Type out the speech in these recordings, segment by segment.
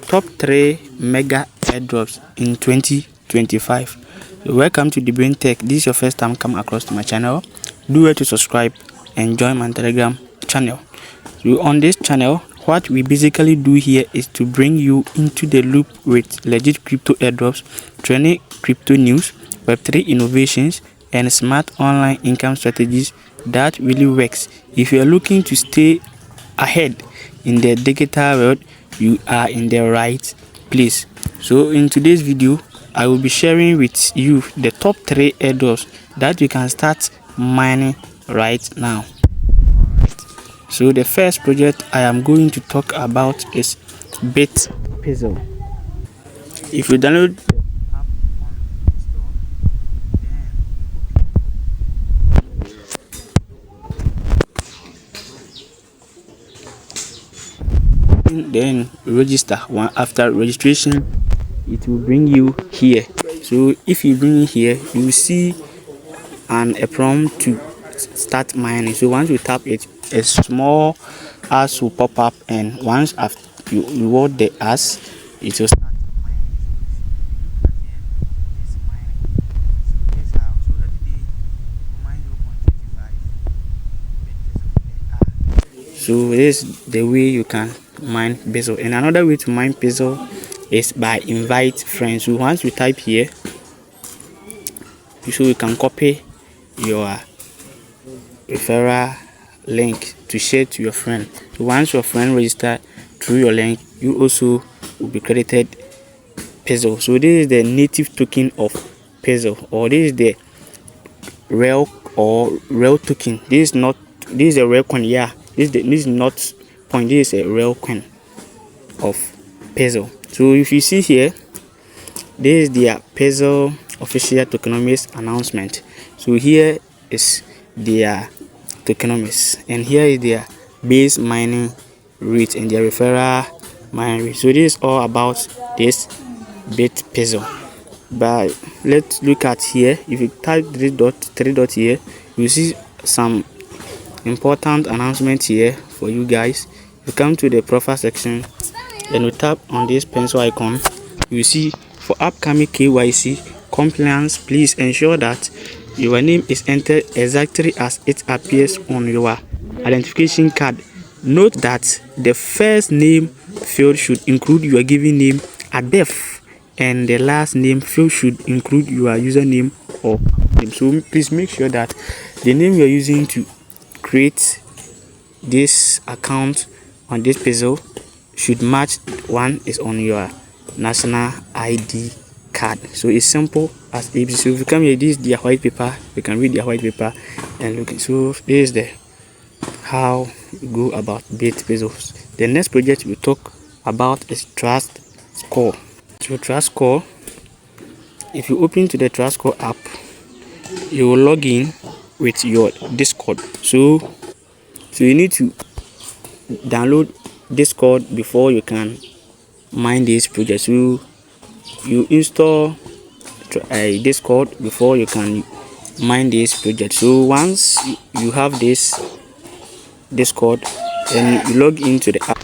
top 3 mega airdrops in 2025. Welcome to Dbrain Tech. This is your first time come across to my channel. Do well to subscribe and join my Telegram channel. So on this channel, what we basically do here is to bring you into the loop with legit crypto airdrops, trending crypto news, Web3 innovations, and smart online income strategies that really works. If you are looking to stay ahead in the digital world, you are in the right place. So in today's video, I will be sharing with you the top 3 airdrops that you can start mining right now. So the first project I am going to talk about is Bitpixil. If you download the app on the store, then register. After registration, it will bring you here. So if you bring it here, you will see a prompt to start mining. So once you tap it, a small ads will pop up, and once after you reward the ads, it will start mining. So this is the way you can mine Pixil. And another way to mine Pixil is by invite friends. So once you type here, so you can copy your referral link to share to your friend. So once your friend register through your link, you also will be credited Pixil. So this is the native token of Pixil, or this is the real token. This is a real coin. Yeah, this is not point. This is a real coin of Pixil. So if you see here, this is the Pixil official tokenomics announcement. So here is their tokenomics, and here is their base mining rate and their referral mining rate. So this is all about this Bitpixil. But let's look at here. If you type three dot here, you see some important announcements here for you guys. You come to the profile section, then you tap on this pencil icon. You see, for upcoming KYC compliance, please ensure that your name is entered exactly as it appears on your identification card. Note that the first name field should include your given name at birth, and the last name field should include your username or name. So please make sure that the name you're using to create this account on this Pixil should match one is on your national ID card. So it's simple as ABC. So if you come here, this is their white paper. You can read their white paper and look. So this is the how you go about Bitpixil. The next project we talk about is Trust Score. So Trust Score, if you open to the Trust Score app, you will log in with your Discord. So you need to download Discord before you can mine this project. So you install a Discord before you can mine this project. So once you have this Discord, then you log into the app.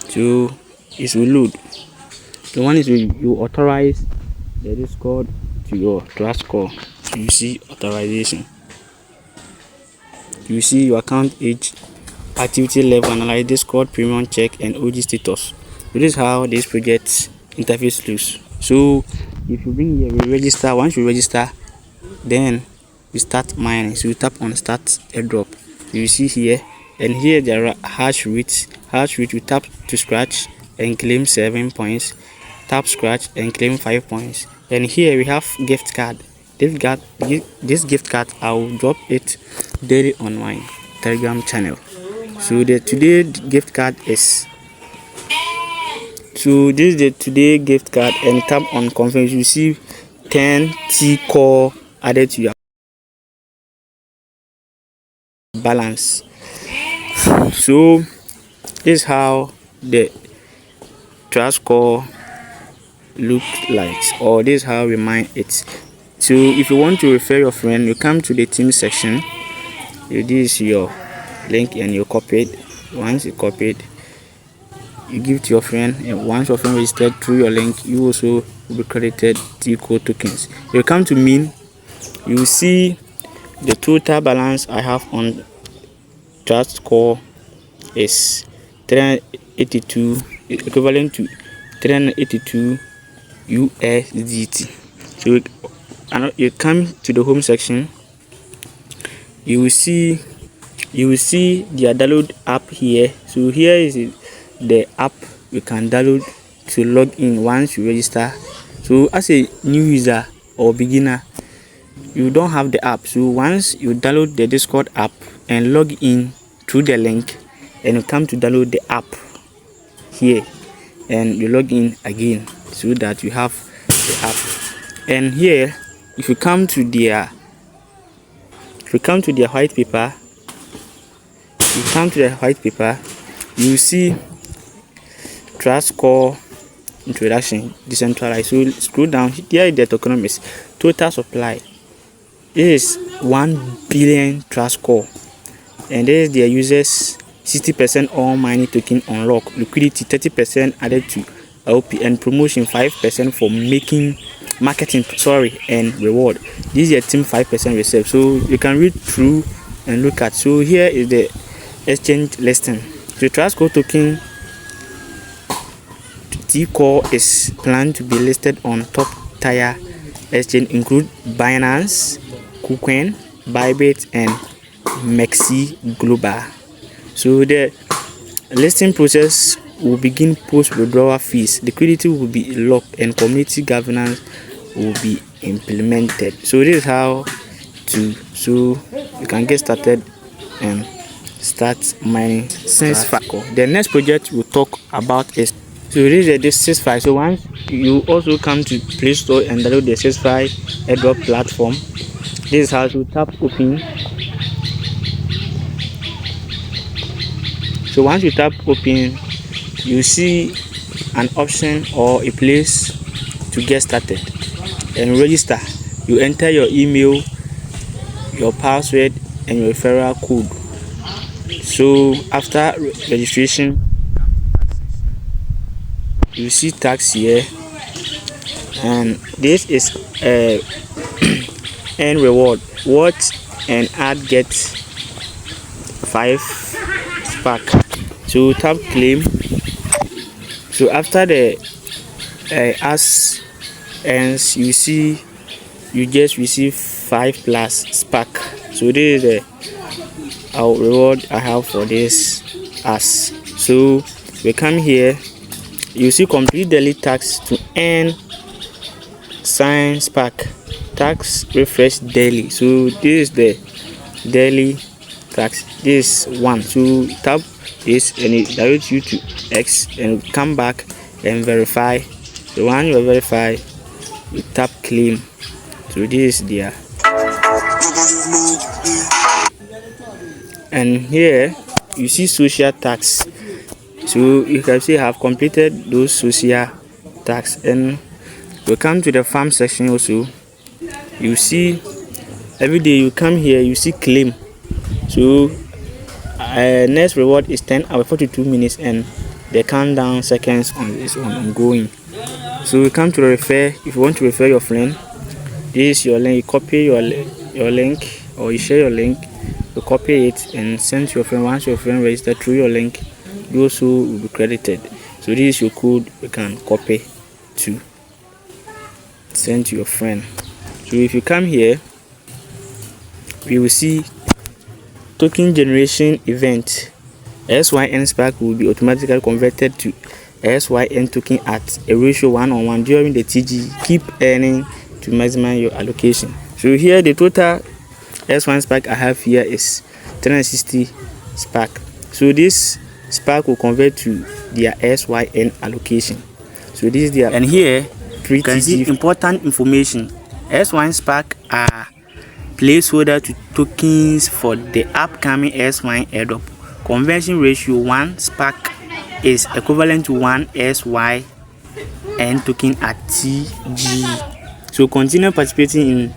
So it will load. The one is you authorize the Discord to your Trust Score. So you see authorization. You see your account age, activity level, analyze Discord, premium check, and OG status. So this is how this project interface looks. So if you bring here, we register. Once you register, then we start mining. So you tap on start airdrop. You see here, and here there are hash rates. We tap to scratch and claim 7 points. Tap scratch and claim 5 points. And here we have gift card. This gift card, I will drop it daily on my Telegram channel. So the today gift card is, so this is the today gift card, and tap on confirm. You see 10 T core added to your balance. So this is how the Trust Score look like, or this is how we mine it. So if you want to refer your friend, you come to the team section. This is your link and you copy it. Once you copy it, you give to your friend, and once your friend registered through your link, you also will be credited T-code tokens. You come to me, you will see the total balance I have on Trust Score is 382, equivalent to 382 USDT. So you come to the home section, you will see the download app here. So here is the app you can download to log in once you register. So as a new user or beginner, you don't have the app. So once you download the Discord app and log in through the link, and you come to download the app here, and you log in again so that you have the app. And here, if you come to their white paper, you will see Trust Score Introduction, Decentralized. So scroll down, here is the tokenomics, total supply. This is 1 billion Trust Score, and this is their users. 60% all mining token unlock, liquidity 30% added to LP, and promotion 5% for marketing and reward. This is your team 5% reserve. So you can read through and look at. So here is the exchange listing. The Trust Score token T-Core is planned to be listed on top tier exchange include Binance, KuCoin, Bybit, and Mexi Global. So the listing process will begin post withdrawal fees, liquidity will be locked, and community governance will be implemented. So this is how so you can get started and start mining Sysfi. The next project we'll talk about is, so this is the Sysfi. So once you also come to Play Store and download the Sysfi Airdrop platform, this is how to tap open. So once you tap open, you see an option or a place to get started and register. You enter your email, your password, and your referral code. So after registration, you see tax here, and this is earn reward. Watch and add get 5 spark. So tap claim. So after the as ends, you see you just receive 5 plus spark. So this is the reward I have for this as. So we come here, you see complete daily tax to earn sign spark, tax refresh daily. So this is the daily tax, this one. So tap this and it directs you to X and come back and verify. So when you verify, you tap claim. So this is there, and here you see social tax. So you can see I have completed those social tax. And we come to the farm section also. You see every day you come here, you see claim. So next reward is 10 hours 42 minutes, and the countdown seconds is ongoing. So we come to the refer. If you want to refer your friend, this is your link. You copy your link, or you share your link, you copy it and send to your friend. Once your friend register through your link, you also will be credited. So this is your code you can copy to send to your friend. So if you come here, we will see token generation event. SYN spark will be automatically converted to SYN token at a ratio 1:1 during the TG. Keep earning to maximize your allocation. So here the total SYN spark I have here is 360 spark. So this spark will convert to their SYN allocation. So this is their, and here you can see important information. SYN spark are placeholder to tokens for the upcoming SYN airdrop. Conversion ratio 1 spark is equivalent to 1 SYN token at TG. So continue participating in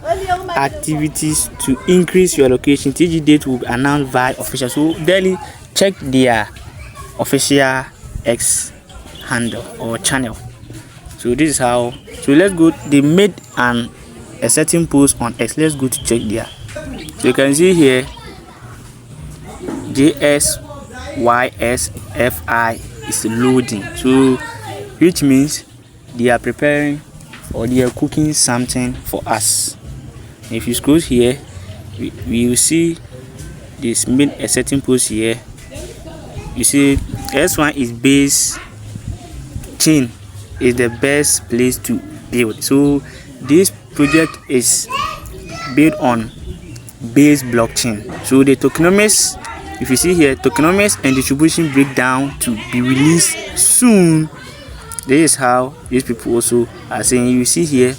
activities to increase your location. TG date will be announced via official. So daily check their official X handle or channel. So this is how. So let's go. They made a certain post on X. Let's go to check there. So you can see here JSYSFI is loading. So which means they are preparing or they are cooking something for us. If you scroll here, we will see this made a certain post here. You see S1 is base chain is the best place to build. So this project is built on base blockchain. So the tokenomics, if you see here, tokenomics and distribution breakdown to be released soon. This is how these people also are saying. You see here,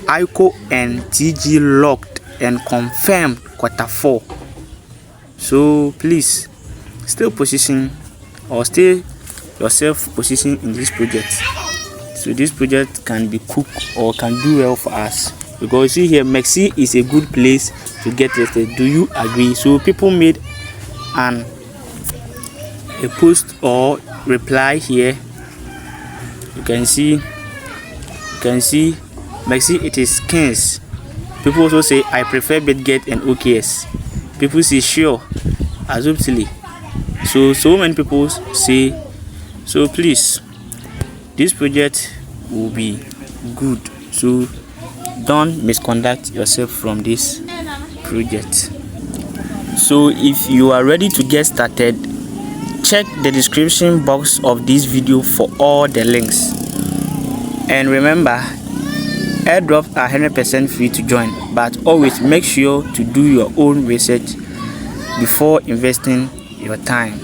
ICO and TG locked and confirmed Q4. So please still position or stay yourself positioned in this project. So this project can be cooked or can do well for us, because you see here Mexi is a good place to get tested. Do you agree? So people made a post or reply here. You can see Mexi, it is skins. People also say I prefer BitGet and OKS. People say sure, absolutely. So many people say. So please, this project will be good. So don't misconduct yourself from this project. So if you are ready to get started, check the description box of this video for all the links. And remember, airdrops are 100% free to join, but always make sure to do your own research before investing your time.